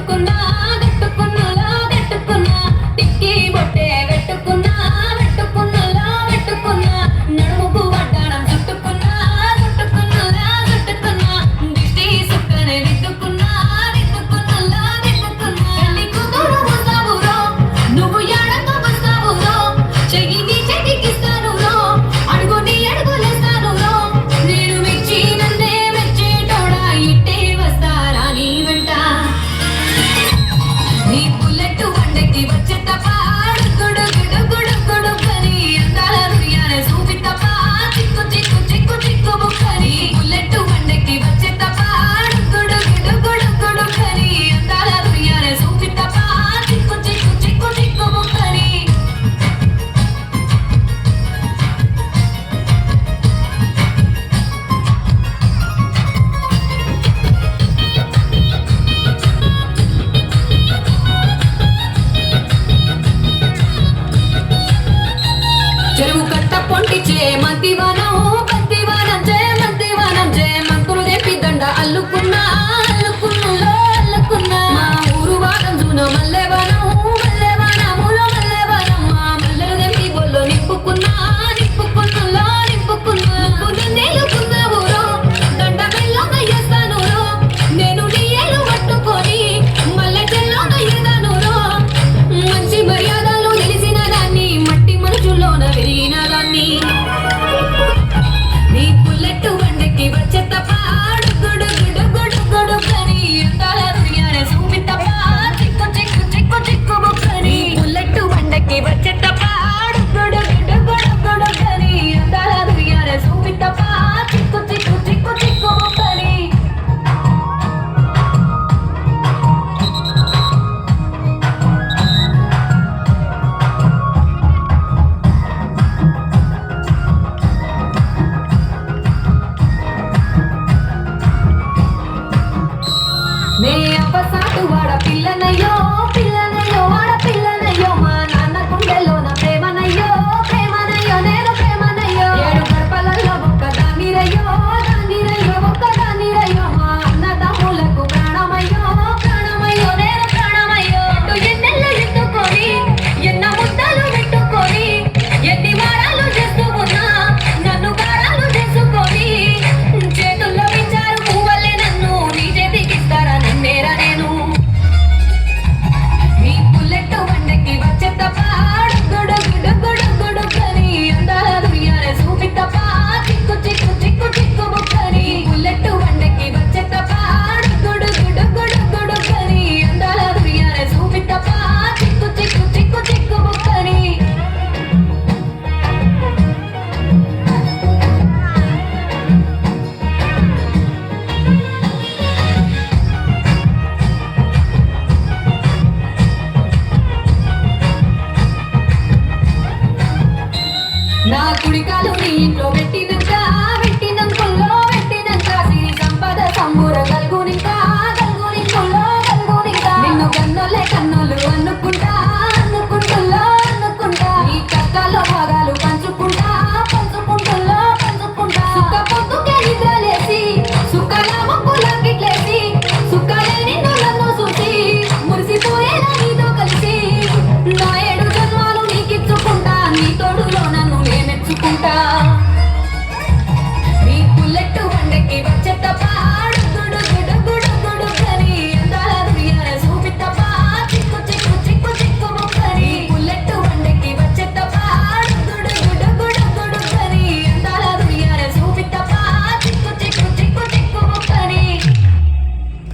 కట్టుకున్నా కట్టుకున్నలా కట్టుకున్నా టిక్కి బొట్టే పెట్టుకున్నా పెట్టుకున్నలా పెట్టుకున్నా నడుముకు వడ్డాణం చుట్టుకున్నా చుట్టుకున్నలా చుట్టుకున్నా దిష్టి సుక్కనే దిద్దుకున్నా దిద్దుకున్నలా దిద్దుకున్నా పెళ్లి కూతురు వస్తావురో నువ్వు ఎడకు వస్తావురో చెయ్యిని చెయ్యికిస్తాను రో అడుగుని అడుగులేస్తాను రో నేను మెచ్చి నన్నే మెచ్చేటోడా ఇట్టే వస్తారా నీ వెంట నీ బుల్లెట్ బండకి వచ్చే తప్ప గుడు గుడు గుడు గుడు కని అందాల రుయ్యానే చూపి తప్ప చిక్కు చిక్కు చిక్కు చిక్కు బుక్కని బుల్లెట్ బండకి వచ్చే తప్ప గుడు గుడు గుడు గుడు కని అందాల రుయ్యానే చూపి తప్ప చిక్కు చిక్కు చిక్కు చిక్కు బుక్కని చెరువు కట్ట పొంటిచే మంతివనం మంతివనం జే మంతులు తెప్పి దండ అల్లుకున్నా అల్లుకున్నులో అల్లుకున్నా మా ఊరు వారం జూన మల్లెవనం మల్లెవనములో మల్లెవనం మా మల్లెలు తెప్పి బొల్లో నింపుకున్నా నింపుకున్నులో నింపుకున్నా నేలుకున్నా ఊరో దండ బెల్లంగా చేస్తాను రో నేను నీ ఏలు పట్టుకొని మల్లె చెల్లంగా ఎదాను రో మంచి మర్యాదలు తెలిసిన దాన్ని మట్టి మనుషుల్లోన పెరిగిన దాన్ని నీ బుల్లెట్ బండకి వచ్చే తప్ప గుడు గుడు గుడు గుడు కని అందాల రుయ్యానే చూపి తప్ప చిక్కు చిక్కు చిక్కు చిక్కు బుక్కని బుల్లెట్ బండకి వచ్చే తప్ప గుడు గుడు గుడు గుడు కని అందాల రుయ్యానే చూపి తప్ప చిక్కు చిక్కు చిక్కు చిక్కు బుక్కని నే అప్పసాటు వాడ పిల్లనయ్యో పిల్లనయ్యో వాడ పిల్ల